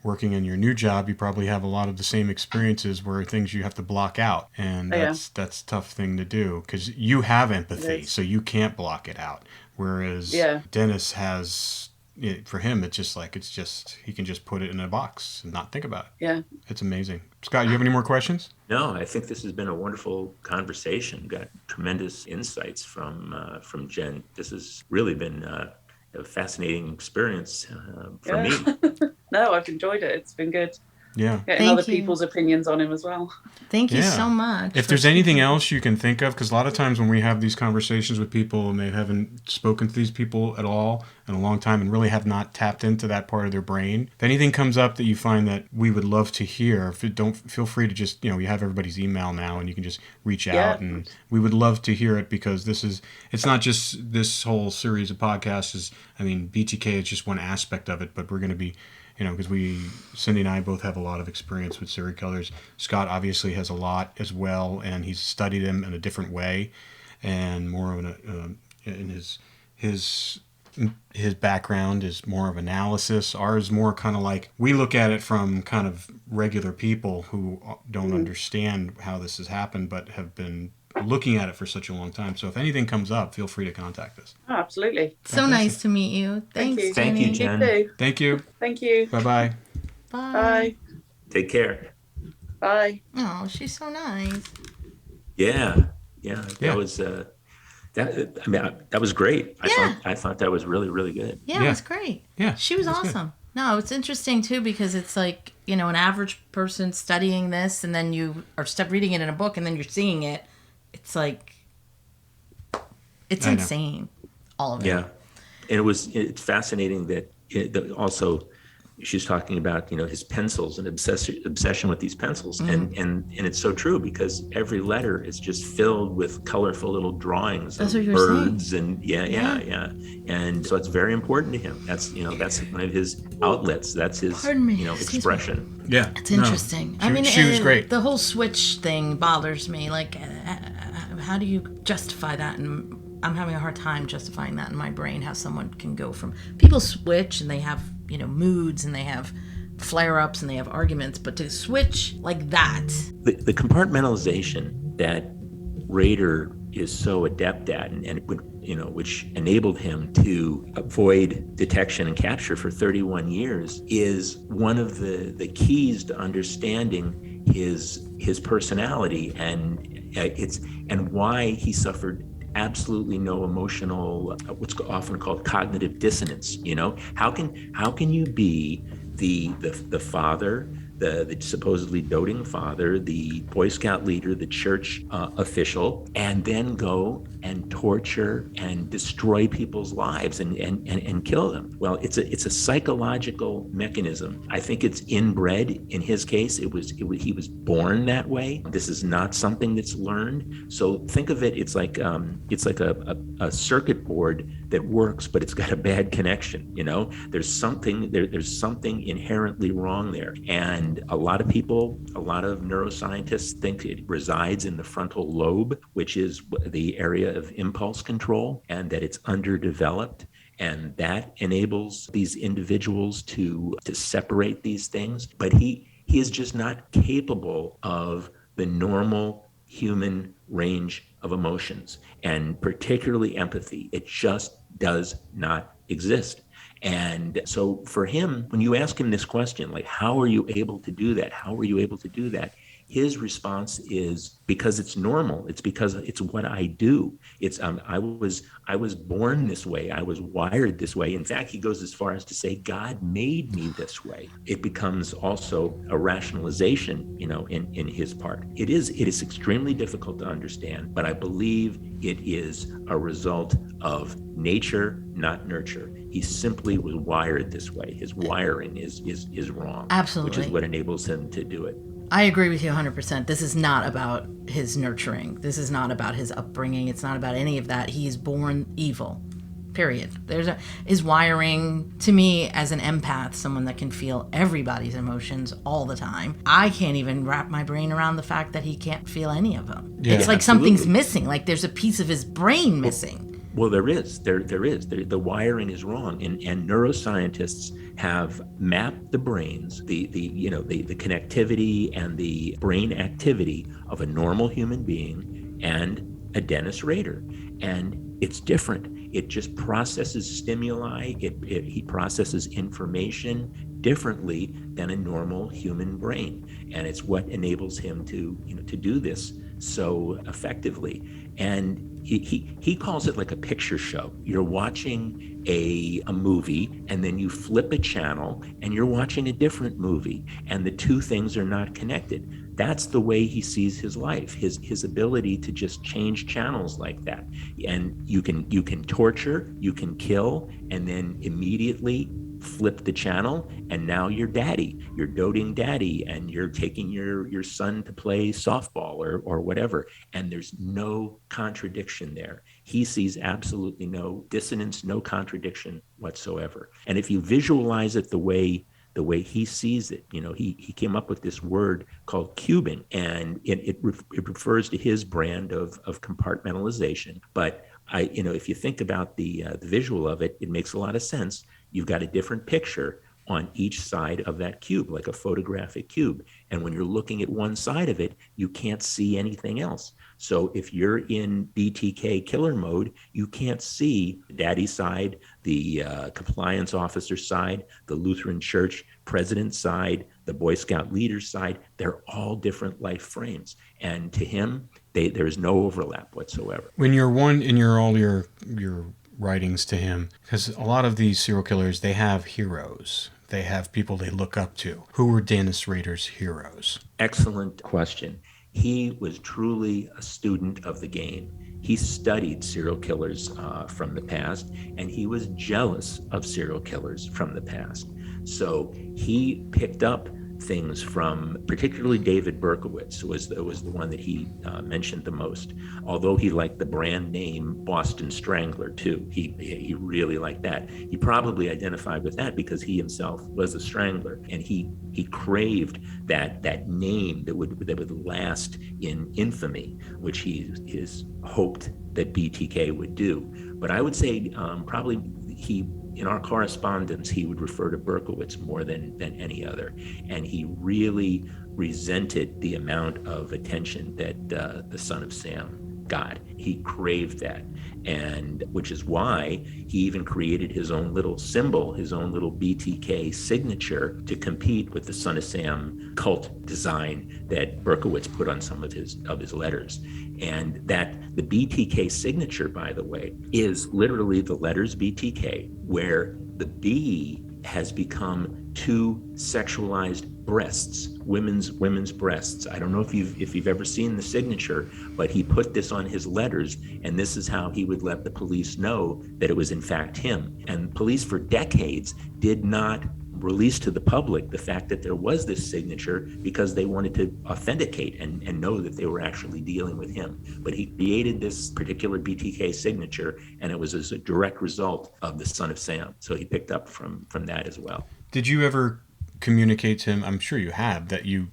working in your new job, you probably have a lot of the same experiences where things you have to block out, and that's a tough thing to do because you have empathy, so you can't block it out. Whereas Dennis has. For him, it's just he can just put it in a box and not think about it. Yeah. It's amazing. Scott, you have any more questions? No, I think this has been a wonderful conversation. Got tremendous insights from Jen. This has really been a fascinating experience for me. No, I've enjoyed it. It's been good. Yeah. Getting other people's opinions on him as well. Thank you so much. If there's anything else you can think of, because a lot of times when we have these conversations with people and they haven't spoken to these people at all in a long time and really have not tapped into that part of their brain, if anything comes up that you find that we would love to hear, don't feel free to just, you have everybody's email now and you can just reach out and we would love to hear it because it's not just this whole series of podcasts BTK is just one aspect of it, but we're going to be because Cindy and I both have a lot of experience with serial killers. Scott obviously has a lot as well, and he's studied them in a different way, and more of in his background is more of analysis. Ours more kind of like we look at it from kind of regular people who don't understand how this has happened, but have been looking at it for such a long time. So if anything comes up, feel free to contact us. Oh, absolutely. So nice to meet you. Thanks, you. Thank you, Jen. Thank you. Thank you. Bye-bye. Bye. Bye. Take care. Bye. Oh, she's so nice. Yeah. That was that was great. I thought that was really, really good. Yeah, it was great. Yeah. She was awesome. Good. No, it's interesting too because it's like, an average person studying this and then you are reading it in a book and then you're seeing it. It's like, it's insane, all of it. Yeah. And it's fascinating that also she's talking about, his pencils and obsession with these pencils. Mm-hmm. And it's so true because every letter is just filled with colorful little drawings of birds and yeah. And so it's very important to him. That's one of his outlets. That's his, expression. Yeah. It's interesting. She was great. The whole switch thing bothers me. Like, how do you justify that? And I'm having a hard time justifying that in my brain, how someone can go from people switch and they have, moods and they have flare-ups and they have arguments, but to switch like that. The compartmentalization that Rader is so adept at and which enabled him to avoid detection and capture for 31 years is one of the keys to understanding his personality and why he suffered absolutely no emotional, what's often called cognitive dissonance. How can you be the father, the supposedly doting father, the Boy Scout leader, the church official, and then go and torture and destroy people's lives and kill them? Well, it's a psychological mechanism. I think it's inbred. In his case, he was born that way. This is not something that's learned. So think of it. It's like a circuit board that works, but it's got a bad connection. There's something inherently wrong there. And a lot of neuroscientists think it resides in the frontal lobe, which is the area of impulse control, and that it's underdeveloped. And that enables these individuals to separate these things. But he is just not capable of the normal human range of emotions, and particularly empathy. It just does not exist. And so for him, when you ask him this question, like, how are you able to do that? How are you able to do that? His response is, because it's normal. It's because it's what I do. It's I was born this way. I was wired this way. In fact, he goes as far as to say, God made me this way. It becomes also a rationalization, in his part. It is extremely difficult to understand, but I believe it is a result of nature, not nurture. He simply was wired this way. His wiring is wrong. Absolutely. Which is what enables him to do it. I agree with you 100%. This is not about his nurturing. This is not about his upbringing. It's not about any of that. He is born evil. period. Is wiring, to me, as an empath, someone that can feel everybody's emotions all the time. I can't even wrap my brain around the fact that he can't feel any of them. Yeah, it's like absolutely. something's missing, like there's a piece of his brain missing. Well, there is. The wiring is wrong, and neuroscientists have mapped the brains, the connectivity and the brain activity of a normal human being and a Dennis Rader, and it's different. It just processes stimuli. He processes information differently than a normal human brain, and it's what enables him to do this so effectively. And he calls it like a picture show. You're watching a movie, and then you flip a channel and you're watching a different movie, and the two things are not connected. That's the way he sees his life, his ability to just change channels like that. And you can torture, you can kill, and then immediately flip the channel, and now you're doting daddy, and you're taking your son to play softball or whatever, and there's no contradiction there. He sees absolutely no dissonance, no contradiction whatsoever. And if you visualize it the way he sees it, he came up with this word called cubing, and it refers to his brand of compartmentalization. But if you think about the visual of it, it makes a lot of sense. You've got a different picture on each side of that cube, like a photographic cube. And when you're looking at one side of it, you can't see anything else. So if you're in BTK killer mode, you can't see daddy's side, the compliance officer side, the Lutheran Church president's side, the Boy Scout leader's side. They're all different life frames. And to him, there's no overlap whatsoever. When you're all your writings to him, because a lot of these serial killers, they have heroes. They have people they look up to. Who were Dennis Rader's heroes? Excellent question. He was truly a student of the game. He studied serial killers from the past, and he was jealous of serial killers from the past. So he picked up things from particularly David Berkowitz was the one that he mentioned the most. Although he liked the brand name Boston Strangler too. He really liked that. He probably identified with that because he himself was a strangler, and he craved that name that would last in infamy, which he is hoped that BTK would do. But I would say probably in our correspondence, he would refer to Berkowitz more than any other. And he really resented the amount of attention that the Son of Sam got. He craved that. And which is why he even created his own little symbol, his own little BTK signature to compete with the Son of Sam cult design that Berkowitz put on some of his letters. And that the BTK signature, by the way, is literally the letters BTK, where the B has become two sexualized breasts, women's breasts. I don't know if you've ever seen the signature, but he put this on his letters, and this is how he would let the police know that it was in fact him. And police for decades did not release to the public the fact that there was this signature because they wanted to authenticate and know that they were actually dealing with him. But he created this particular BTK signature, and it was as a direct result of the Son of Sam. So he picked up from that as well. Did you ever communicate to him, I'm sure you have, that you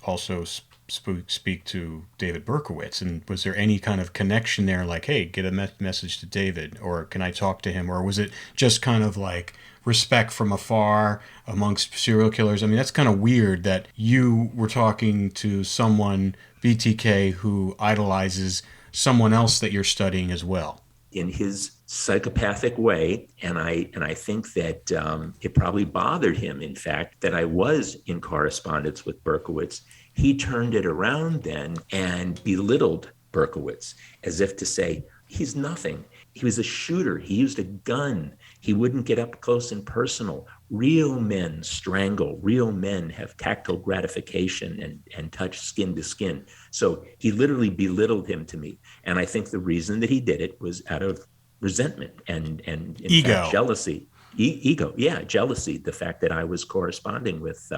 also speak to David Berkowitz? And was there any kind of connection there, like, hey, get a message to David, or can I talk to him? Or was it just kind of like respect from afar amongst serial killers? I mean, that's kind of weird that you were talking to someone, BTK, who idolizes someone else that you're studying as well. In his psychopathic way, and I think that it probably bothered him, in fact, that I was in correspondence with Berkowitz. He turned it around then and belittled Berkowitz as if to say, he's nothing. He was a shooter. He used a gun. He wouldn't get up close and personal. Real men strangle. Real men have tactile gratification and touch skin to skin. So he literally belittled him to me. And I think the reason that he did it was out of resentment and in ego. fact, jealousy. Ego, yeah, jealousy. The fact that I was corresponding with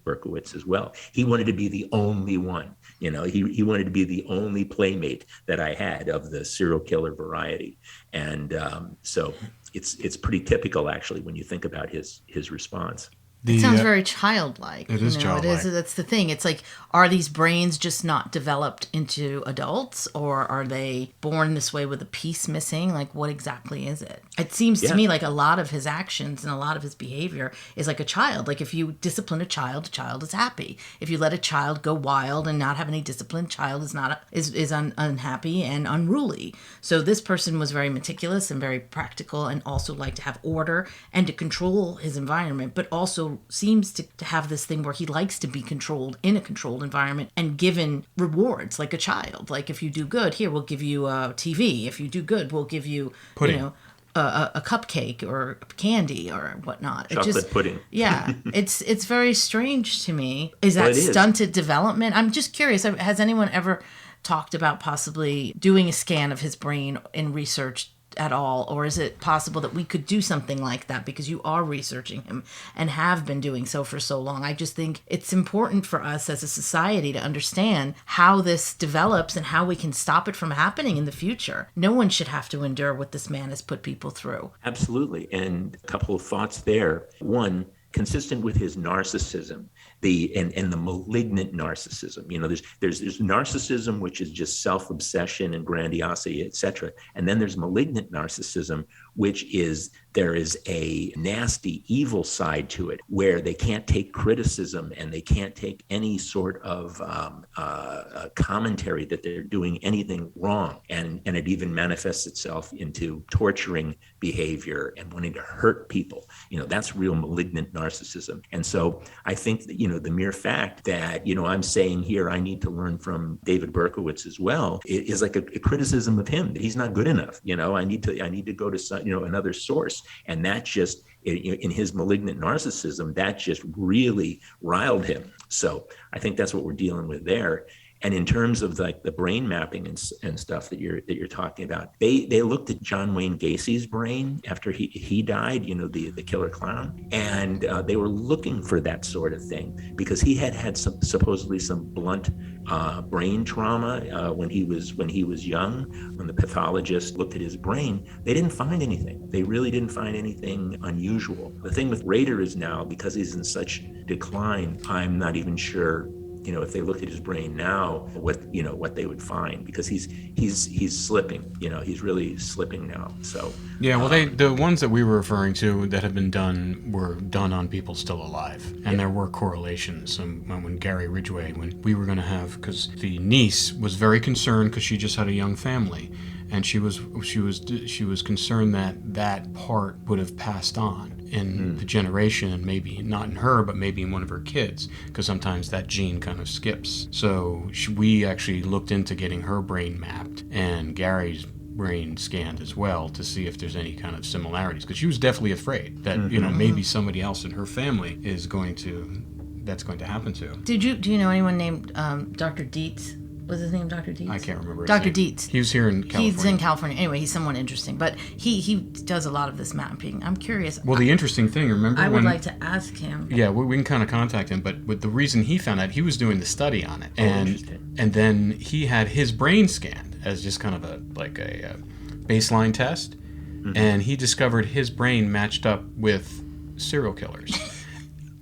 Berkowitz as well. He wanted to be the only one. He wanted to be the only playmate that I had of the serial killer variety, and so it's pretty typical actually when you think about his response. It sounds very childlike. It is childlike. That's the thing. It's like, are these brains just not developed into adults, or are they born this way with a piece missing? Like, what exactly is it? It seems to me like a lot of his actions and a lot of his behavior is like a child. Like, if you discipline a child is happy. If you let a child go wild and not have any discipline, child is unhappy and unruly. So this person was very meticulous and very practical, and also liked to have order and to control his environment, but also seems to have this thing where he likes to be controlled in a controlled environment and given rewards like a child. Like, if you do good, here, we'll give you a TV. If you do good, we'll give you, pudding. A cupcake or candy or whatnot. Chocolate pudding. Yeah, it's very strange to me. Is that stunted development? I'm just curious. Has anyone ever talked about possibly doing a scan of his brain in research at all, or is it possible that we could do something like that, because you are researching him and have been doing so for so long? I just think it's important for us as a society to understand how this develops and how we can stop it from happening in the future. No one should have to endure what this man has put people through. Absolutely. And a couple of thoughts there. One, consistent with his narcissism, the malignant narcissism. There's narcissism, which is just self-obsession and grandiosity, etc. And then there's malignant narcissism, which is there is a nasty, evil side to it, where they can't take criticism and they can't take any sort of commentary that they're doing anything wrong. And it even manifests itself into torturing behavior and wanting to hurt people. That's real malignant narcissism. And so I think that, the mere fact that, I'm saying here, I need to learn from David Berkowitz as well, is like a criticism of him, that he's not good enough. I need to go to another source. And that just, in his malignant narcissism, that just really riled him. So I think that's what we're dealing with there. And in terms of like the brain mapping and stuff that you're talking about, they looked at John Wayne Gacy's brain after he died, the killer clown, and they were looking for that sort of thing, because he had supposedly some blunt brain trauma when he was young. When the pathologist looked at his brain, they didn't find anything. They really didn't find anything unusual. The thing with Rader is now, because he's in such decline, I'm not even sure, if they looked at his brain now, what they would find, because he's slipping. He's really slipping now. So yeah, well, the ones that we were referring to that have been done were done on people still alive, and there were correlations. When Gary Ridgway, when we were going to have, because the niece was very concerned because she just had a young family, and she was concerned that part would have passed on in the generation, and maybe not in her, but maybe in one of her kids, because sometimes that gene kind of skips. So we actually looked into getting her brain mapped and Gary's brain scanned as well, to see if there's any kind of similarities, because she was definitely afraid that maybe somebody else in her family that's going to happen to. Do you know anyone named Dr. Dietz? Was his name Dr. Dietz? I can't remember. Dr. Dietz. He was here in California. He's in California. Anyway, he's someone interesting, but he does a lot of this mapping. I'm curious. Well, the interesting thing, remember I would like to ask him. Yeah, we can kind of contact him, but with the reason he found out, he was doing the study on it, and then he had his brain scanned as just kind of a baseline test, and he discovered his brain matched up with serial killers.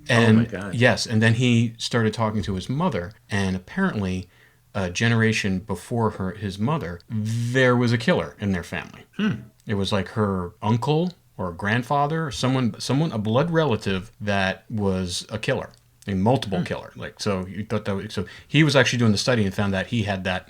And, oh my God. Yes, and then he started talking to his mother, and apparently a generation before his mother, there was a killer in their family. It was like her uncle or grandfather, or someone, a blood relative that was a killer, a multiple killer. So you thought so he was actually doing the study and found that he had that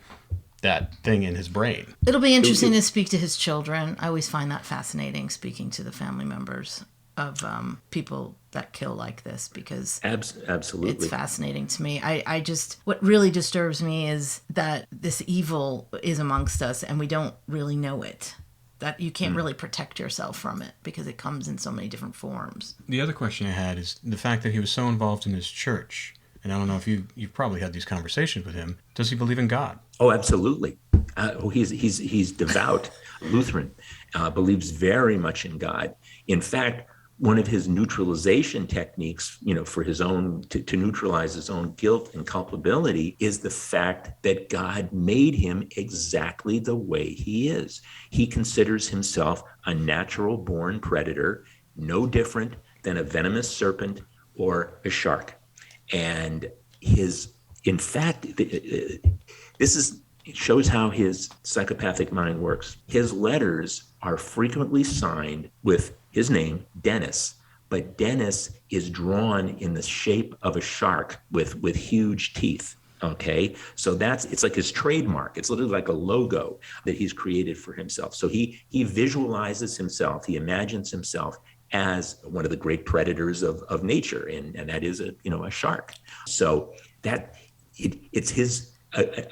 thing in his brain. It'll be interesting to speak to his children. I always find that fascinating, speaking to the family members of people that kill like this, because absolutely, it's fascinating to me. I just, what really disturbs me is that this evil is amongst us and we don't really know it. That you can't really protect yourself from it because it comes in so many different forms. The other question I had is the fact that he was so involved in his church, and I don't know if you've probably had these conversations with him. Does he believe in God? Oh, absolutely. He's devout Lutheran, believes very much in God. In fact, one of his neutralization techniques, for his own, to neutralize his own guilt and culpability, is the fact that God made him exactly the way he is. He considers himself a natural born predator, no different than a venomous serpent or a shark. And in fact, this shows how his psychopathic mind works. His letters are frequently signed with his name, Dennis, but Dennis is drawn in the shape of a shark with huge teeth. Okay, so it's like his trademark. It's literally like a logo that he's created for himself. So he visualizes himself, he imagines himself as one of the great predators of nature, and that is a shark. So that it's his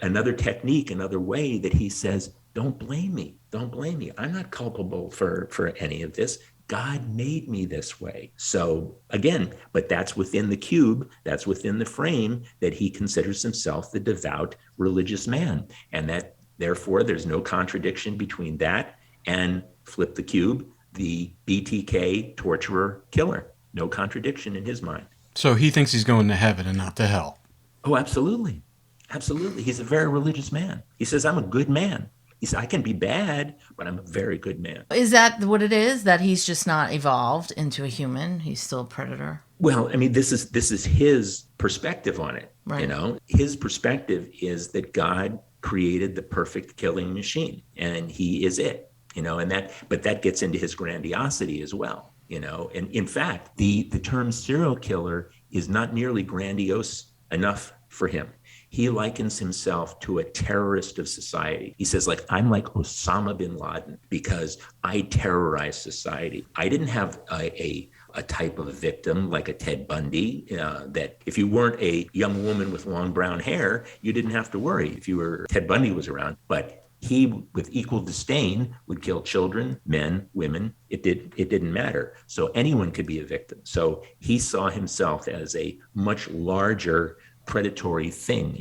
another technique, another way that he says, don't blame me. I'm not culpable for any of this. God made me this way. So again, but that's within the cube, that's within the frame that he considers himself the devout religious man. And that therefore there's no contradiction between that and flip the cube, the BTK torturer killer. No contradiction in his mind. So he thinks he's going to heaven and not to hell. Oh, absolutely. Absolutely. He's a very religious man. He says, I'm a good man. He said, I can be bad, but I'm a very good man. Is that what it is? That he's just not evolved into a human? He's still a predator? Well, I mean, this is his perspective on it. Right. His perspective is that God created the perfect killing machine, and he is it. But that gets into his grandiosity as well. And in fact, the term serial killer is not nearly grandiose enough for him. He likens himself to a terrorist of society. He says, I'm like Osama bin Laden because I terrorize society. I didn't have a type of victim like a Ted Bundy, that if you weren't a young woman with long brown hair, you didn't have to worry if Ted Bundy was around. But he, with equal disdain, would kill children, men, women. It didn't matter. So anyone could be a victim. So he saw himself as a much larger predatory thing,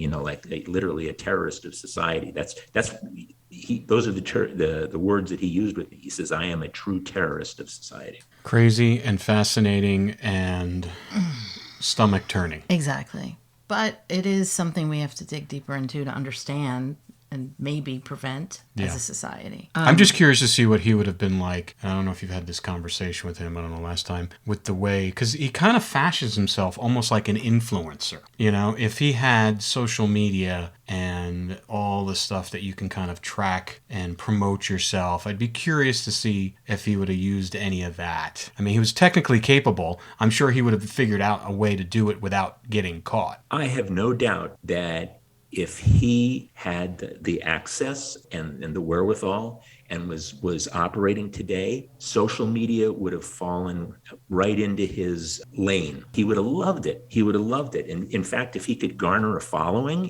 literally a terrorist of society. Those are the words that he used with me. He says, I am a true terrorist of society. Crazy and fascinating and stomach turning. Exactly. But it is something we have to dig deeper into to understand and maybe prevent as a society. I'm just curious to see what he would have been like. I don't know if you've had this conversation with him, I don't know, last time, with the way, because he kind of fashions himself almost like an influencer. If he had social media and all the stuff that you can kind of track and promote yourself, I'd be curious to see if he would have used any of that. I mean, he was technically capable. I'm sure he would have figured out a way to do it without getting caught. I have no doubt that if he had the access and the wherewithal and was operating today, social media would have fallen right into his lane. He would have loved it. And in fact, if he could garner a following,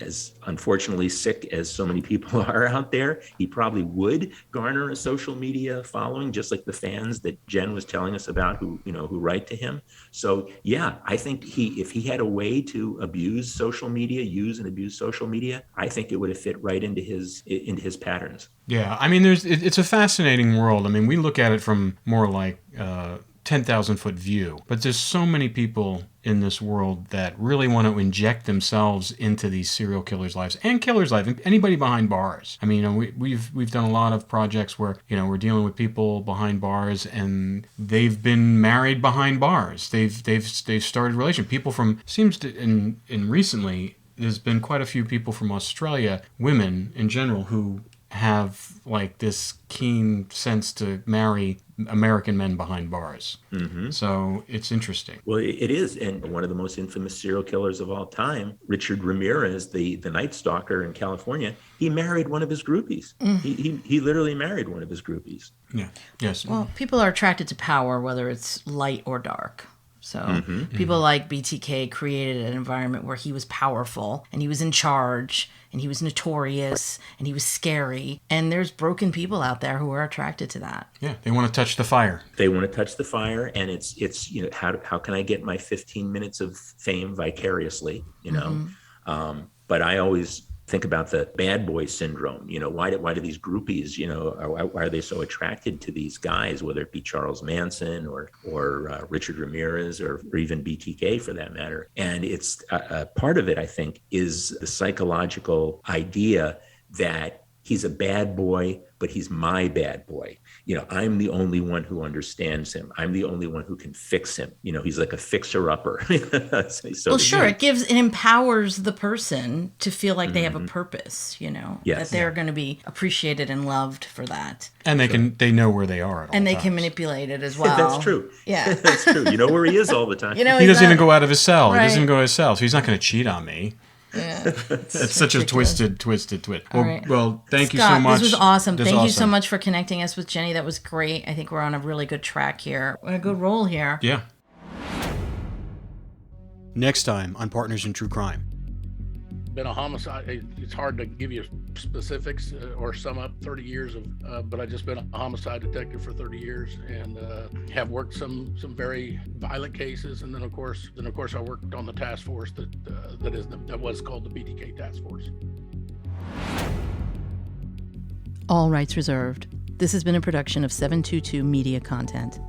as unfortunately sick as so many people are out there, he probably would garner a social media following, just like the fans that Jen was telling us about who write to him. So yeah, I think if he had a way to use and abuse social media, I think it would have fit right into his patterns. Yeah, I mean, it's a fascinating world. I mean, we look at it from more like 10,000-foot view, but there's so many people in this world that really want to inject themselves into these serial killers' lives and killers' lives, and anybody behind bars. I mean, we've done a lot of projects where we're dealing with people behind bars, and they've been married behind bars. They've started relations. People from and recently there's been quite a few people from Australia, women in general, who have like this keen sense to marry American men behind bars. Mm-hmm. So it's interesting. Well, it is. And one of the most infamous serial killers of all time, Richard Ramirez, the Night Stalker in California, he married one of his groupies. He literally married one of his groupies. Yeah. Yes. Well, people are attracted to power, whether it's light or dark. So people like BTK created an environment where he was powerful and he was in charge and he was notorious and he was scary. And there's broken people out there who are attracted to that. Yeah, they want to touch the fire. They want to touch the fire, and it's how can I get my 15 minutes of fame vicariously? But I always Think about the bad boy syndrome. Why do these groupies, why are they so attracted to these guys, whether it be Charles Manson or Richard Ramirez or even BTK for that matter? And it's a part of it, I think, is the psychological idea that he's a bad boy, but he's my bad boy. I'm the only one who understands him. I'm the only one who can fix him. He's like a fixer-upper. Well, sure. It empowers the person to feel like they have a purpose, Yes. that they're going to be appreciated and loved for that. And they know where they are at all And they times. can manipulate it as well. That's true. Yeah. That's true. You know where he is all the time. He doesn't even go out of his cell. Right. He doesn't even go to his cell, so he's not going to cheat on me. Yeah. It's such a twisted twist. All right. Well, thank you Scott, so much. This was awesome. Thank you so much for connecting us with Jenny. That was great. I think we're on a really good track here. We're on a good roll here. Yeah. Next time on Partners in True Crime. Been a homicide. It's hard to give you specifics or sum up 30 years of, but I've just been a homicide detective for 30 years and have worked some very violent cases. And then of course I worked on the task force that was called the BTK task force. All rights reserved. This has been a production of 722 Media Content.